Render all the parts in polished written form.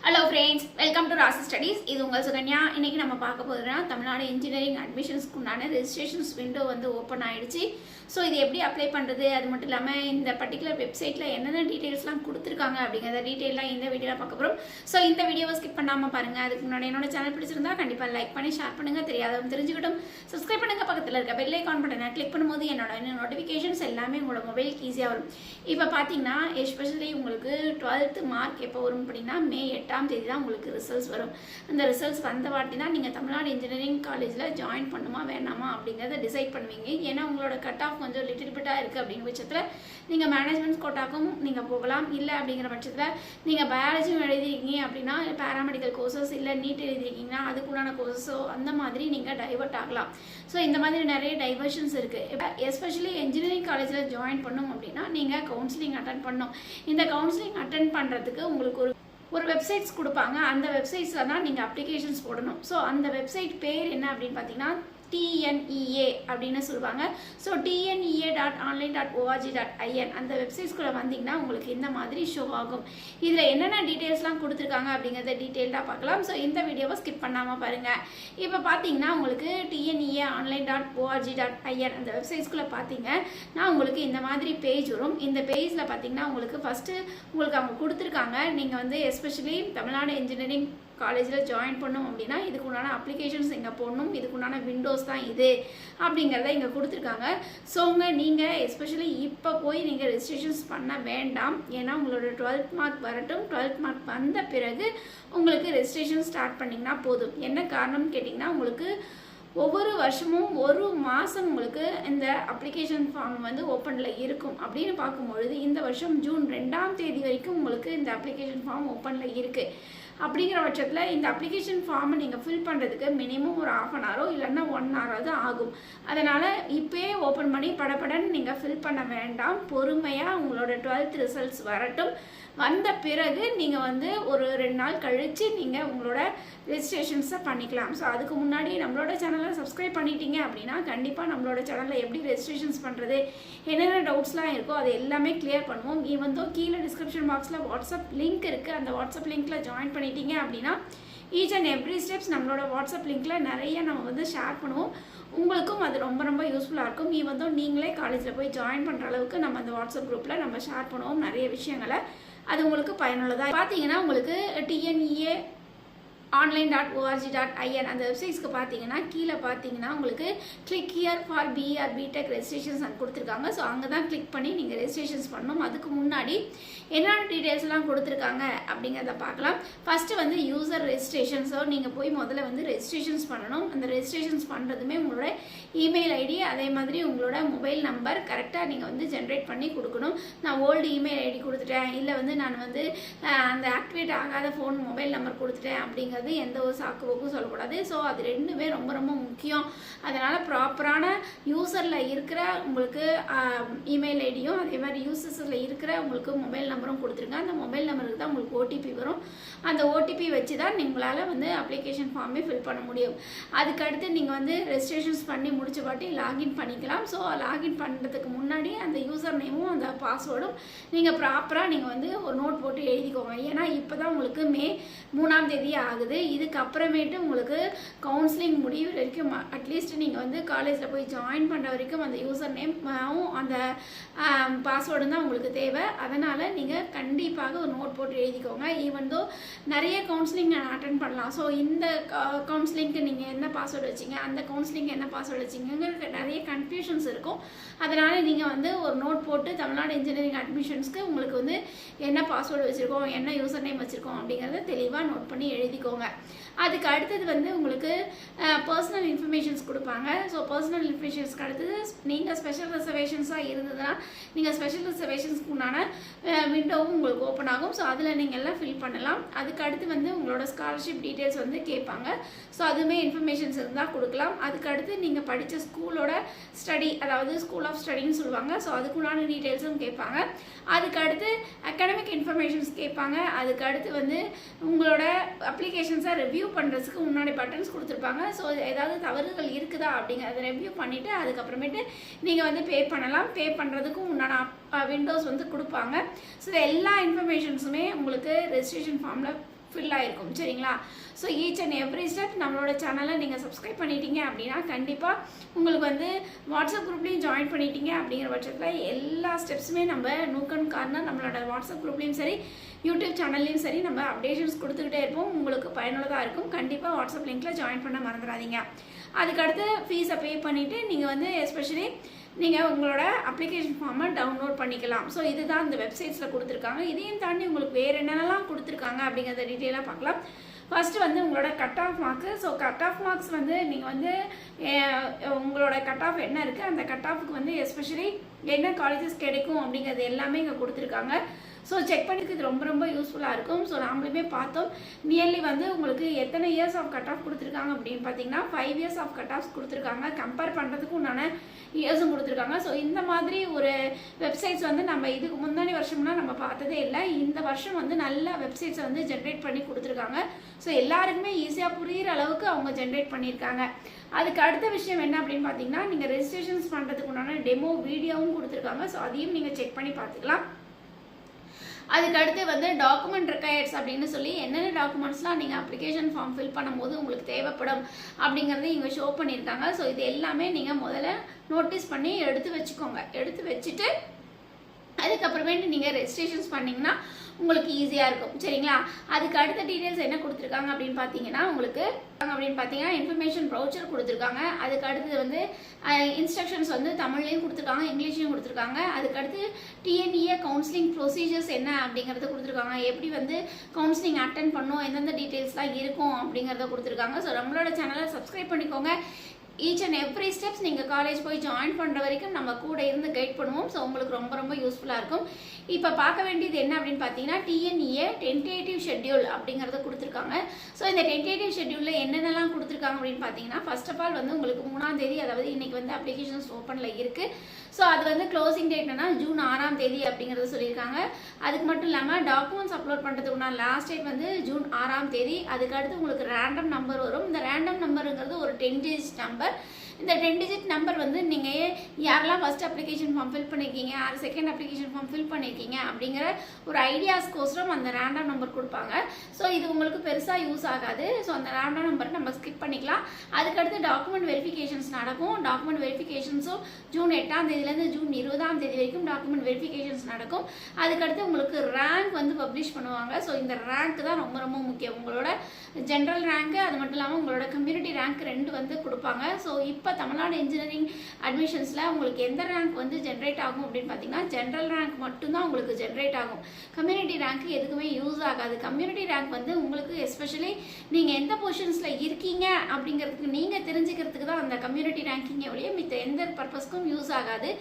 Hello friends, welcome to Rasa Studies. இது உங்கள் சுகன்யா. இன்னைக்கு நம்ம பார்க்க போறோம்னா தமிழ்நாடு இன்ஜினியரிங் அட்மிஷன்ஸ்க்கு உண்டான ரெஜிஸ்ட்ரேஷன்ஸ் விண்டோ வந்து ஓபன் ஆயிடுச்சு. ஸோ இது எப்படி அப்ளை பண்ணுறது, அது மட்டும் இல்லாமல் இந்த பர்டிகுலர் வெப்சைட்டில் என்னென்ன டீட்டெயில்ஸ்லாம் கொடுத்துருக்காங்க அப்படிங்கிறத டீட்டெயிலாக இந்த வீடியோவில் பார்க்க போகிறோம். ஸோ இந்த வீடியோவை ஸ்கிப் பண்ணாமல் பாருங்கள். அதுக்கு முன்னாடி என்னோட சேனல் பிடிச்சிருந்தா கண்டிப்பாக லைக் பண்ணி ஷேர் பண்ணுங்கள், தெரியாதவங்க தெரிஞ்சுக்கிட்டும். சப்ஸ்கிரைப் பண்ணுங்கள், பக்கத்தில் இருக்க பெல் ஐகான் பட்டனை கிளிக் பண்ணும்போது என்னோட நோட்டிஃபிகேஷன்ஸ் எல்லாமே உங்களோட மொபைலுக்கு ஈஸியாக வரும். இப்போ பார்த்தீங்கன்னா எஸ்பெஷலி உங்களுக்கு 12th மார்க் எப்போ வரும் அப்படின்னா May 8ஆம் தேதி தான் உங்களுக்கு ரிசல்ட்ஸ் வரும். அந்த ரிசல்ட்ஸ் வந்த வாட்டி தான் நீங்கள் தமிழ்நாடு இன்ஜினியரிங் காலேஜில் ஜாயின் பண்ணுமா வேணாமா அப்படிங்கிறத டிசைட் பண்ணுவீங்க. ஏன்னா உங்களோட கட் ஆஃப் கொஞ்சம் லிட்டில் பிட்டாக இருக்குது அப்படிங்கிற பட்சத்தில் நீங்கள் மேனேஜ்மெண்ட் கோட்டாக்கும் நீங்கள் போகலாம். இல்லை அப்படிங்கிற பட்சத்தில் நீங்கள் பயாலஜியும் எழுதிருக்கீங்க அப்படின்னா பேராமெடிக்கல் கோர்சஸ் இல்லை நீட் எழுதிருக்கீங்கன்னா அதுக்குண்டான கோர்ஸஸோ அந்த மாதிரி நீங்கள் டைவர்ட் ஆகலாம். ஸோ இந்த மாதிரி நிறைய டைவர்ஷன்ஸ் இருக்குது. இப்போ எஸ்பெஷலி இன்ஜினியரிங் காலேஜில் ஜாயின் பண்ணணும் அப்படின்னா நீங்கள் கவுன்சிலிங் அட்டன் பண்ணணும். இந்த கவுன்சிலிங் அட்டன் பண்ணுறதுக்கு உங்களுக்கு ஒரு வெப்சைட்ஸ் கொடுப்பாங்க. அந்த வெப்சைட்ஸில் தான் நீங்கள் அப்ளிகேஷன்ஸ் போடணும். ஸோ அந்த வெப்சைட் பேர் என்ன அப்படின்னு பார்த்தீங்கன்னா TNEA அப்படின்னு சொல்லுவாங்க. ஸோ TNEA.online.org.in அந்த வெப்சைட்ஸ்குள்ளே வந்தீங்கன்னா உங்களுக்கு இந்த மாதிரி ஷோ ஆகும். இதில் என்னென்ன டீட்டெயில்ஸ்லாம் கொடுத்துருக்காங்க அப்படிங்கிறத டீட்டெயில்டாக பார்க்கலாம். ஸோ இந்த வீடியோவை ஸ்கிப் பண்ணாமல் பாருங்கள். இப்போ பார்த்தீங்கன்னா உங்களுக்கு TNEA.online.org.in அந்த வெப்சைட்ஸ்குள்ளே பார்த்தீங்கன்னா உங்களுக்கு இந்த மாதிரி பேஜ் வரும். இந்த பேஜில் பார்த்தீங்கன்னா உங்களுக்கு ஃபஸ்ட்டு உங்களுக்கு அவங்க கொடுத்துருக்காங்க. நீங்கள் வந்து எஸ்பெஷலி தமிழ்நாடு இன்ஜினியரிங் காலேஜில் ஜாயின் பண்ணணும் அப்படின்னா இதுக்குண்டான அப்ளிகேஷன்ஸ் இங்கே போடணும், இதுக்குண்டான விண்டோஸ் தான் இது அப்படிங்கிறத இங்கே கொடுத்துருக்காங்க. ஸோ நீங்கள் எஸ்பெஷலி இப்போ போய் நீங்கள் ரெஜிஸ்ட்ரேஷன்ஸ் பண்ண வேண்டாம். ஏன்னா உங்களோட 12th மார்க் வரட்டும். 12th மார்க் வந்த பிறகு உங்களுக்கு ரெஜிஸ்ட்ரேஷன் ஸ்டார்ட் பண்ணிங்கன்னா போதும். என்ன காரணம்னு கேட்டிங்கன்னா உங்களுக்கு ஒவ்வொரு வருஷமும் ஒரு மாதம் உங்களுக்கு இந்த அப்ளிகேஷன் ஃபார்ம் வந்து ஓப்பனில் இருக்கும். அப்படின்னு பார்க்கும்பொழுது இந்த வருஷம் June 2ஆம் தேதி வரைக்கும் உங்களுக்கு இந்த அப்ளிகேஷன் ஃபார்ம் ஓப்பனில் இருக்குது. அப்படிங்கிற பட்சத்தில் இந்த அப்ளிகேஷன் ஃபார்மை நீங்கள் ஃபில் பண்ணுறதுக்கு மினிமம் ஒரு 1/2 hour இல்லைன்னா 1 hour ஆகும். அதனால் இப்போயே ஓப்பன் பண்ணி படப்படன்னு நீங்கள் ஃபில் பண்ண வேண்டாம். பொறுமையாக உங்களோட 12th ரிசல்ட்ஸ் வரட்டும். வந்த பிறகு நீங்கள் வந்து ஒரு 2 நாள் கழித்து நீங்கள் உங்களோட ரெஜிஸ்ட்ரேஷன்ஸை பண்ணிக்கலாம். ஸோ அதுக்கு முன்னாடி நம்மளோட சேனலை சப்ஸ்கிரைப் பண்ணிட்டீங்க அப்படின்னா கண்டிப்பாக நம்மளோட சேனலில் எப்படி ரெஜிஸ்ட்ரேஷன்ஸ் பண்ணுறது, என்னென்ன டவுட்ஸ்லாம் இருக்கோ அது எல்லாமே கிளியர் பண்ணுவோம். ஈவன் கீழே டிஸ்கிரிப்ஷன் பாக்ஸில் வாட்ஸ்அப் லிங்க் இருக்குது. அந்த வாட்ஸ்அப் லிங்க்கில் ஜாயின் பண்ணிட்டீங்க அப்படின்னா ஈச் அண்ட் எவ்ரி ஸ்டெப்ஸ் நம்மளோட வாட்ஸ்அப் லிங்க்கில் நிறைய நம்ம வந்து ஷேர் பண்ணுவோம். உங்களுக்கும் அது ரொம்ப ரொம்ப யூஸ்ஃபுல்லாக இருக்கும். நீங்களே காலேஜில் போய் ஜாயின் பண்ணுற அளவுக்கு நம்ம அந்த வாட்ஸ்அப் குரூப்பில் நம்ம ஷேர் பண்ணுவோம் நிறைய விஷயங்களை. அது உங்களுக்கு பயனுள்ளதாக பார்த்தீங்கன்னா உங்களுக்கு TNEA online.org.in அந்த வெப்சைட்ஸ்க்கு பார்த்தீங்கன்னா கீழே பார்த்தீங்கன்னா உங்களுக்கு click here for BE or BTech registrations அங்கே கொடுத்துருக்காங்க. ஸோ அங்கே தான் கிளிக் பண்ணி நீங்கள் ரெஜிஸ்ட்ரேஷன்ஸ் பண்ணணும். அதுக்கு முன்னாடி என்னென்ன டீட்டெயில்ஸ்லாம் கொடுத்துருக்காங்க அப்படிங்கிறத பார்க்கலாம். ஃபஸ்ட்டு வந்து யூசர் ரெஜிஸ்ட்ரேஷன். ஸோ நீங்கள் போய் முதல்ல வந்து ரெஜிஸ்ட்ரேஷன்ஸ் பண்ணணும். அந்த ரெஜிஸ்ட்ரேஷன்ஸ் பண்ணுறதுமே உங்களோட இமெயில் ஐடி அதே மாதிரி உங்களோட மொபைல் நம்பர் கரெக்டாக நீங்கள் வந்து ஜென்ரேட் பண்ணி கொடுக்கணும். நான் ஓல்டு இமெயில் ஐடி கொடுத்துட்டேன், இல்லை வந்து நான் வந்து அந்த ஆக்டிவேட் ஆகாத ஃபோன் மொபைல் நம்பர் கொடுத்துட்டேன் அப்படிங்கிறது எந்த ஒரு சாக்குவோக்கும் சொல்லக்கூடாது. ஸோ அது ரெண்டுமே ரொம்ப ரொம்ப முக்கியம். அதனால் ப்ராப்பரான யூசரில் இருக்கிற உங்களுக்கு இமெயில் ஐடியும் அதே மாதிரி யூசர்ஸில் இருக்கிற உங்களுக்கு மொபைல் நம்பரும் கொடுத்துருங்க. அந்த மொபைல் நம்பருக்கு தான் உங்களுக்கு OTP வரும். அந்த OTP வச்சு தான் உங்களால் வந்து அப்ளிகேஷன் ஃபார்மே ஃபில் பண்ண முடியும். அதுக்கடுத்து நீங்கள் வந்து ரெஜிஸ்ட்ரேஷன்ஸ் பண்ணி முடிச்ச பாட்டி லாகின் பண்ணிக்கலாம். ஸோ லாகின் பண்ணுறதுக்கு முன்னாடி அந்த யூசர் நேமும் அந்த பாஸ்வேர்டும் நீங்கள் ப்ராப்பராக நீங்கள் வந்து ஒரு நோட் போட்டு எழுதிக்கோங்க. ஏன்னா இப்போ தான் உங்களுக்கு May 3ஆம் தேதி ஆகுது. இதுக்கப்புறமேட்டு உங்களுக்கு கவுன்சிலிங் முடிவு வரைக்கும் அட்லீஸ்ட் நீங்கள் வந்து காலேஜில் போய் ஜாயின் பண்ணுற வரைக்கும் அந்த யூசர் நேமும் அந்த பாஸ்வேர்டும் தான் உங்களுக்கு தேவை. அதனால் நீங்கள் கண்டிப்பாக ஒரு நோட் போட்டு எழுதிக்கோங்க. ஈவன் தோ நிறைய கவுன்சிலிங் அட்டன் பண்ணலாம். ஸோ இந்த கவுன்சிலிங்க்கு நீங்கள் என்ன பாஸ்வேர்டு வச்சிங்க, அந்த கவுன்சிலிங்க்கு என்ன பாஸ்வேர்டு வச்சிங்கிறது நிறைய கன்ஃபியூஷன்ஸ் இருக்கும். அதனால் நீங்கள் வந்து ஒரு நோட் போட்டு தமிழ்நாடு இன்ஜினியரிங் அட்மிஷன்ஸ்க்கு உங்களுக்கு வந்து என்ன பாஸ்வேர்டு வச்சுருக்கோம், என்ன யூசர் நேம் வச்சுருக்கோம் அப்படிங்கிறத தெளிவாக நோட் பண்ணி எழுதிக்கோங்க. அதுக்கு அடுத்தது வந்து உங்களுக்கு பர்சனல் இன்ஃபர்மேஷன்ஸ் கொடுப்பாங்க. ஸோ பர்சனல் இன்ஃபர்மேஷன்ஸ்க்கு அடுத்தது நீங்கள் ஸ்பெஷல் ரிசர்வேஷன்ஸாக இருந்ததுன்னா நீங்கள் ஸ்பெஷல் ரிசர்வேஷன்ஸ்க்கு உண்டான விண்டோவும் உங்களுக்கு ஓப்பன் ஆகும். ஸோ அதில் நீங்கள் எல்லாம் ஃபில் பண்ணலாம். அதுக்கு அடுத்து வந்து உங்களோட ஸ்காலர்ஷிப் டீட்டெயில்ஸ் வந்து கேட்பாங்க. ஸோ அதுவுமே இன்ஃபர்மேஷன்ஸ் இருந்தால் கொடுக்கலாம். அதுக்கு அடுத்து நீங்கள் படித்த ஸ்கூலோட ஸ்டடி, அதாவது ஸ்கூல் ஆஃப் ஸ்டடின்னு சொல்லுவாங்க. ஸோ அதுக்குண்டான டீட்டெயில்ஸும் கேட்பாங்க. அதுக்கு அடுத்து அகாடமிக் இன்ஃபர்மேஷன்ஸ் கேட்பாங்க. அதுக்கு அடுத்து வந்து உங்களோட அப்ளிகேஷன்ஸை ரிவ்யூ பண்ணுறதுக்கு முன்னாடி பட்டன்ஸ் கொடுத்துருப்பாங்க. ஸோ ஏதாவது தவறுகள் இருக்குதா அப்படிங்கிறத ரிவ்யூ பண்ணிவிட்டு அதுக்கப்புறமேட்டு நீங்கள் வந்து பே பண்ணலாம். பே பண்ணுறதுக்கும் உண்டான விண்டோஸ் வந்து கொடுப்பாங்க. ஸோ எல்லா இன்ஃபர்மேஷன்ஸுமே உங்களுக்கு ரெஜிஸ்ட்ரேஷன் ஃபார்மில் ஃபில் ஆகிருக்கும். சரிங்களா? So each and every step நம்மளோட சேனலை நீங்கள் சப்ஸ்கிரைப் பண்ணிட்டீங்க அப்படின்னா கண்டிப்பாக உங்களுக்கு வந்து வாட்ஸ்அப் குரூப்லேயும் ஜாயின் பண்ணிட்டீங்க அப்படிங்கிற பட்சத்தில் எல்லா ஸ்டெப்ஸுமே நம்ம நூக் அண்ட் கார்னர் நம்மளோட வாட்ஸ்அப் குரூப்லேயும் சரி யூடியூப் சேனல்லையும் சரி நம்ம அப்டேஷன்ஸ் கொடுத்துக்கிட்டே இருப்போம். உங்களுக்கு பயனுள்ளதாக இருக்கும். கண்டிப்பாக வாட்ஸ்அப் லிங்க்கில் ஜாயின் பண்ண மறந்துடாதீங்க. அதுக்கடுத்து ஃபீஸை பே பண்ணிவிட்டு நீங்கள் வந்து எஸ்பெஷலி நீங்கள் உங்களோட அப்ளிகேஷன் ஃபார்மை டவுன்லோட் பண்ணிக்கலாம். ஸோ இதுதான் இந்த வெப்சைட்ஸில் கொடுத்துருக்காங்க. இதையும் தாண்டி உங்களுக்கு வேறு என்னென்னலாம் கொடுத்துருக்காங்க அப்படிங்கிறத டீட்டெயிலாக பார்க்கலாம். ஃபஸ்ட்டு வந்து உங்களோட cut off mark. So cut off marks வந்து நீங்கள் வந்து உங்களோட கட் ஆஃப் என்ன இருக்குது அந்த கட் ஆஃபுக்கு வந்து எஸ்பெஷலி என்ன காலேஜஸ் கிடைக்கும் அப்படிங்கிறது எல்லாமே இங்கே கொடுத்துருக்காங்க. ஸோ செக் பண்ணிக்கு இது ரொம்ப ரொம்ப யூஸ்ஃபுல்லாக இருக்கும். ஸோ நாமளுமே பார்த்தோம் நியர்லி வந்து உங்களுக்கு எத்தனை இயர்ஸ் ஆஃப் கட் ஆஃப் கொடுத்துருக்காங்க அப்படின்னு பார்த்தீங்கன்னா 5 இயர்ஸ் ஆஃப் கட் ஆஃப் கொடுத்துருக்காங்க. கம்பேர் பண்ணுறதுக்கு உண்டான இயர்ஸும் கொடுத்துருக்காங்க. ஸோ இந்த மாதிரி ஒரு வெப்சைட்ஸ் வந்து நம்ம இதுக்கு முன்னாடி வருஷம்னா நம்ம பார்த்ததே இல்லை. இந்த வருஷம் வந்து நல்ல வெப்சைட்ஸை வந்து ஜென்ரேட் பண்ணி கொடுத்துருக்காங்க. ஸோ எல்லாருக்குமே ஈஸியாக புரிகிற அளவுக்கு அவங்க ஜென்ரேட் பண்ணியிருக்காங்க. அதுக்கு அடுத்த விஷயம் என்ன அப்படின்னு பார்த்தீங்கன்னா நீங்கள் ரெஜிஸ்ட்ரேஷன்ஸ் பண்ணுறதுக்கு உண்டான டெமோ வீடியோவும் கொடுத்துருக்காங்க. ஸோ அதையும் நீங்கள் செக் பண்ணி பார்த்துக்கலாம். அதுக்கு அடுத்து வந்து டாக்குமெண்ட் ரெக்வயர்ட்ஸ் அப்படின்னு சொல்லி என்னென்ன டாக்குமெண்ட்ஸ்லாம் நீங்கள் அப்ளிகேஷன் ஃபார்ம் ஃபில் பண்ணும்போது உங்களுக்கு தேவைப்படும் அப்படிங்கிறத இங்கே ஷோ பண்ணியிருக்காங்க. ஸோ இது எல்லாமே நீங்கள் முதல்ல நோட்டீஸ் பண்ணி எடுத்து வச்சுக்கோங்க. எடுத்து வச்சுட்டு அதுக்கப்புறமேட்டு நீங்கள் ரெஜிஸ்ட்ரேஷன்ஸ் பண்ணிங்கன்னா உங்களுக்கு ஈஸியாக இருக்கும். சரிங்களா? அதுக்கு அடுத்த டீட்டெயில்ஸ் என்ன கொடுத்துருக்காங்க அப்படின்னு பார்த்தீங்கன்னா இன்ஃபர்மேஷன் ப்ரௌச்சர் கொடுத்துருக்காங்க. அதுக்கு அடுத்தது வந்து இன்ஸ்ட்ரக்ஷன்ஸ் வந்து தமிழ்லையும் கொடுத்துருக்காங்க, இங்கிலீஷ்லையும் கொடுத்துருக்காங்க. அதுக்கடுத்து டிஎன்இஏ கவுன்சிலிங் ப்ரொசீஜர்ஸ் என்ன அப்படிங்கிறத கொடுத்துருக்காங்க. எப்படி வந்து கவுன்சிலிங் அட்டென்ட் பண்ணோம், எந்தெந்த டீட்டெயில்ஸ்லாம் இருக்கும் அப்படிங்கிறத கொடுத்துருக்காங்க. ஸோ நம்மளோட சேனலை சப்ஸ்கிரைப் பண்ணிக்கோங்க. ஈச் அண்ட் எவ்ரி ஸ்டெப்ஸ் நீங்கள் காலேஜ் போய் ஜாயின் பண்ணுற வரைக்கும் நம்ம கூட இருந்து கைட் பண்ணுவோம். ஸோ உங்களுக்கு ரொம்ப ரொம்ப யூஸ்ஃபுல்லாக இருக்கும். இப்போ பார்க்க வேண்டியது என்ன அப்படின்னு பார்த்தீங்கன்னா டிஎன்இஏ டென்டேட்டிவ் ஷெட்யூல் அப்படிங்கிறத கொடுத்துருக்காங்க. ஸோ இந்த டென்டேட்டிவ் ஷெட்யூலில் என்னென்னலாம் கொடுத்துருக்காங்க அப்படின்னு பார்த்தீங்கன்னா ஃபர்ஸ்ட் ஆஃப் ஆல் வந்து உங்களுக்கு 3ஆம் தேதி, அதாவது இன்னைக்கு வந்து அப்ளிகேஷன்ஸ் ஓப்பனில் இருக்குது. ஸோ அது வந்து க்ளோசிங் டேட்னா ஜூன் 6ஆம் தேதி அப்படிங்கிறத சொல்லியிருக்காங்க. அதுக்கு மட்டும் இல்லாமல் டாக்குமெண்ட்ஸ் அப்லோட் பண்ணுறதுக்குனா லாஸ்ட் டேட் வந்து ஜூன் 6ஆம் தேதி. அதுக்கடுத்து உங்களுக்கு ரேண்டம் நம்பர் வரும். இந்த ரேண்டம் நம்பருங்கிறது ஒரு 10 டிஜிட் நம்பர். இந்த 10 டிஜிட் நம்பர் வந்து நீங்கள் யாரெல்லாம் ஃபர்ஸ்ட் அப்ளிகேஷன் ஃபார்ம் ஃபில் பண்ணியிருக்கீங்க, யார் செகண்ட் அப்ளிகேஷன் ஃபார்ம் ஃபில் பண்ணியிருக்கீங்க அப்படிங்கிற ஒரு ஐடியாஸ்க்கோசரம் அந்த ரேண்டம் நம்பர் கொடுப்பாங்க. ஸோ இது உங்களுக்கு பெருசாக யூஸ் ஆகாது. ஸோ அந்த ரேண்டம் நம்பர் நம்ம ஸ்கிப் பண்ணிக்கலாம். அதுக்கடுத்து டாக்குமெண்ட் வெரிஃபிகேஷன்ஸ் நடக்கும். டாக்குமெண்ட் வெரிஃபிகேஷன்ஸும் ஜூன் 8ஆம் தேதியிலேருந்து ஜூன் 20ஆம் தேதி வரைக்கும் டாக்குமெண்ட் வெரிஃபிகேஷன்ஸ் நடக்கும். அதுக்கடுத்து உங்களுக்கு ரேங்க் வந்து பப்ளிஷ் பண்ணுவாங்க. ஸோ இந்த ரேங்க் தான் ரொம்ப ரொம்ப முக்கியம். உங்களோட ஜென்ரல் ரேங்க்கு, அது மட்டும் இல்லாமல் உங்களோட கம்யூனிட்டி ரேங்க் 2 வந்து கொடுப்பாங்க. ஸோ இப்போ தமிழ்நாடு இன்ஜினியரிங் அட்மிஷன்ஸில் உங்களுக்கு எந்த ரேங்க் வந்து ஜென்ரேட் ஆகும் அப்படின்னு பார்த்தீங்கன்னா ஜென்ரல் ரேங்க் மட்டும்தான் உங்களுக்கு ஜென்ரேட் ஆகும். கம்யூனிட்டி ரேங்க் எதுக்குமே யூஸ் ஆகாது. கம்யூனிட்டி ரேங்க் வந்து உங்களுக்கு எஸ்பெஷலி நீங்கள் எந்த பொசிஷன்ஸில் இருக்கீங்க அப்படிங்கிறதுக்கு நீங்கள் தெரிஞ்சுக்கிறதுக்கு தான் அந்த கம்யூனிட்டி ரேங்கிங்கை ஒழிய மித்த எந்த பர்பஸ்க்கும் யூஸ் ஆகாது.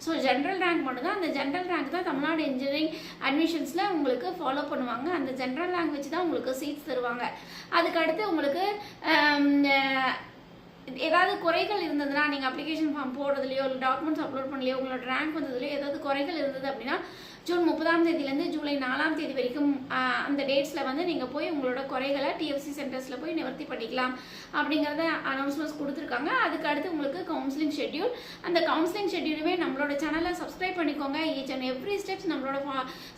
ஸோ ஜென்ரல் ரேங்க் மட்டும் தான். அந்த ஜென்ரல் ரேங்க் தான் தமிழ்நாடு இன்ஜினியரிங் அட்மிஷன்ஸில் உங்களுக்கு ஃபாலோ பண்ணுவாங்க. அந்த ஜென்ரல் ரேங்க் வச்சு தான் உங்களுக்கு சீட்ஸ் தருவாங்க. அதுக்கடுத்து உங்களுக்கு ஏதாவது குறைகள் இருந்ததுன்னா நீங்கள் அப்ளிகேஷன் ஃபார்ம் போடுறதுலையோ இல்லை டாக்குமெண்ட்ஸ் அப்லோட் பண்ணலையோ உங்களோட ரேங்க் வந்ததுலையோ ஏதாவது குறைகள் இருந்தது அப்படின்னா ஜூன் 30ஆம் தேதியிலேருந்து ஜூலை 4ஆம் தேதி வரைக்கும் அந்த டேட்ஸில் வந்து நீங்கள் போய் உங்களோட குறைகளை டிஎஃப்சி சென்டர்ஸில் போய் நிவர்த்தி பண்ணிக்கலாம் அப்படிங்கிறத அனௌன்ஸ்மெண்ட்ஸ் கொடுத்துருக்காங்க. அதுக்கு அடுத்து உங்களுக்கு கவுன்சிலிங் ஷெட்யூல். அந்த கவுன்சிலிங் ஷெட்யூலுமே நம்மளோட சேனலை சப்ஸ்கிரைப் பண்ணிக்கோங்க. ஈச் அண்ட் எவ்ரி ஸ்டெப்ஸ் நம்மளோட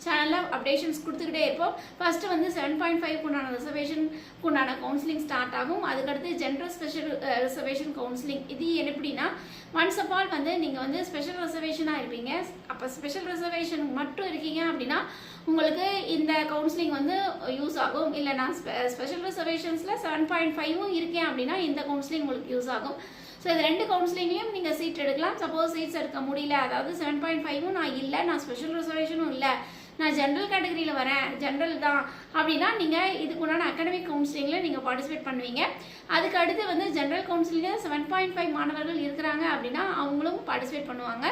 சேனலில் அப்டேஷன்ஸ் கொடுத்துக்கிட்டே இருப்போம். ஃபஸ்ட்டு வந்து 7.5 உண்டான ரிசர்வேஷனுக்கு உண்டான கவுன்சிலிங் ஸ்டார்ட் ஆகும். அதுக்கடுத்து ஜென்ரல் ஸ்பெஷல் ரிசர்வேஷன் கவுன்சிலிங். இது எப்படின்னா ஒன்ஸ் ஆஃப் ஆல் வந்து நீங்கள் வந்து ஸ்பெஷல் ரிசர்வேஷனாக இருப்பீங்க. அப்போ ஸ்பெஷல் ரிசர்வேஷன் மட்டும் இருக்கீங்க அப்படின்னா உங்களுக்கு இந்த கவுன்சிலிங் வந்து யூஸ் ஆகும். இல்லை நான் ஸ்பெஷல் ரிசர்வேஷன்ஸில் 7.5 இருக்கேன் அப்படின்னா இந்த கவுன்சிலிங் உங்களுக்கு யூஸ் ஆகும். ஸோ இது 2 கவுன்சிலிங்லேயும் நீங்கள் சீட் எடுக்கலாம். சப்போஸ் சீட்ஸ் எடுக்க முடியல, அதாவது 7.5 நான் இல்லை, நான் ஸ்பெஷல் ரிசர்வேஷனும் இல்லை, நான் ஜென்ரல் கேட்டகரியில் வரேன், ஜென்ரல் தான் அப்படின்னா நீங்கள் இதுக்குண்டான அகாடமிக் கவுன்சிலிங்கில் நீங்கள் பார்ட்டிசிபேட் பண்ணுவீங்க. அதுக்கு அடுத்து வந்து ஜென்ரல் கவுன்சிலிங்கில் 7.5 மாணவர்கள் இருக்கிறாங்க அப்படின்னா அவங்களும் பார்ட்டிசிபேட் பண்ணுவாங்க.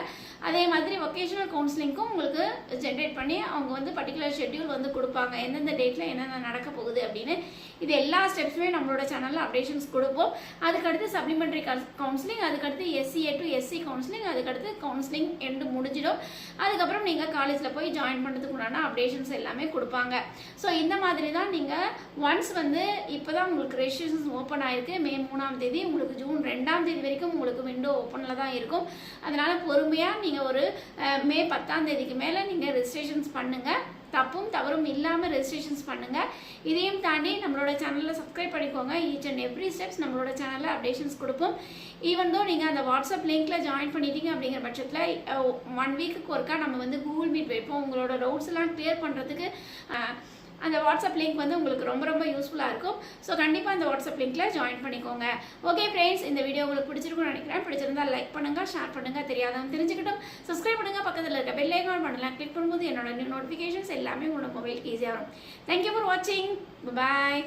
அதே மாதிரி வொகேஷனல் கவுன்சிலிங்க்கும் உங்களுக்கு ஜென்ரேட் பண்ணி அவங்க வந்து பர்டிகுலர் ஷெட்யூல் வந்து கொடுப்பாங்க, எந்தெந்த டேட்டில் என்னென்ன நடக்க போகுது அப்படின்னு. இது எல்லா ஸ்டெப்ஸுமே நம்மளோட சேனலில் அப்டேஷன்ஸ் கொடுப்போம். அதுக்கடுத்து சப்ளிமெண்ட்ரி கவுன்சிலிங், அதுக்கடுத்து SCA to SC கவுன்சிலிங், அதுக்கடுத்து கவுன்சிலிங் எண்டு முடிஞ்சிடும். அதுக்கப்புறம் நீங்கள் காலேஜில் போய் ஜாயின் பண்ணுறதுக்கு உண்டான அப்டேஷன்ஸ் எல்லாமே கொடுப்பாங்க. ஸோ இந்த மாதிரி தான் நீங்கள் ஒன்ஸ் வந்து இப்போ தான் உங்களுக்கு ரெஜிஸ்ட்ரேஷன்ஸ் ஓப்பன் ஆயிருக்கு. மே 3ஆம் தேதி, உங்களுக்கு ஜூன் 2ஆம் தேதி வரைக்கும் உங்களுக்கு விண்டோ ஓப்பனில் தான் இருக்கும். அதனால் பொறுமையாக நீங்கள் ஒரு மே 10ஆம் தேதிக்கு மேலே நீங்கள் ரெஜிஸ்ட்ரேஷன்ஸ் பண்ணுங்கள். தப்பும் தவறும் இல்லாமல் ரெஜிஸ்ட்ரேஷன்ஸ் பண்ணுங்கள். இதையும் தாண்டி நம்மளோட சேனலில் சப்ஸ்கிரைப் பண்ணிக்கோங்க. ஈச் அண்ட் எவ்ரி ஸ்டெப்ஸ் நம்மளோட சேனலில் அப்டேஷன்ஸ் கொடுப்போம். ஈவன் தோ நீங்கள் அந்த வாட்ஸ்அப் லிங்க்கில் ஜாயின் பண்ணிட்டீங்க அப்படிங்கிற பட்சத்தில் 1 வீக்குக்கு ஒருக்கா நம்ம வந்து கூகுள் மீட் வைப்போம். உங்களோட டவுட்ஸ் எல்லாம் கிளியர் பண்ணுறதுக்கு அந்த வாட்ஸ்அப் லிங்க் வந்து உங்களுக்கு ரொம்ப ரொம்ப யூஸ்ஃபுல்லாக இருக்கும். ஸோ கண்டிப்பாக அந்த வாட்ஸ்அப் லிங்க்கில் ஜாயின் பண்ணிக்கோங்க. ஓகே ஃப்ரெண்ட்ஸ், இந்த வீடியோ உங்களுக்கு பிடிச்சிருக்கும்னு நினைக்கிறேன். பிடிச்சிருந்தா லைக் பண்ணுங்கள், ஷேர் பண்ணுங்கள், தெரியாதவங்க தெரிஞ்சுக்கிட்டும் சப்ஸ்கிரைப் பண்ணுங்கள். பக்கத்தில் இருக்க பெல் ஐகான் பண்ணலாம் கிளிக் பண்ணும்போது என்னோட நோட்டிஃபிகேஷன்ஸ் எல்லாமே உங்களோட மொபைலுக்கு ஈஸியாக வரும். தேங்க்யூ ஃபார் வாட்சிங். பாய்.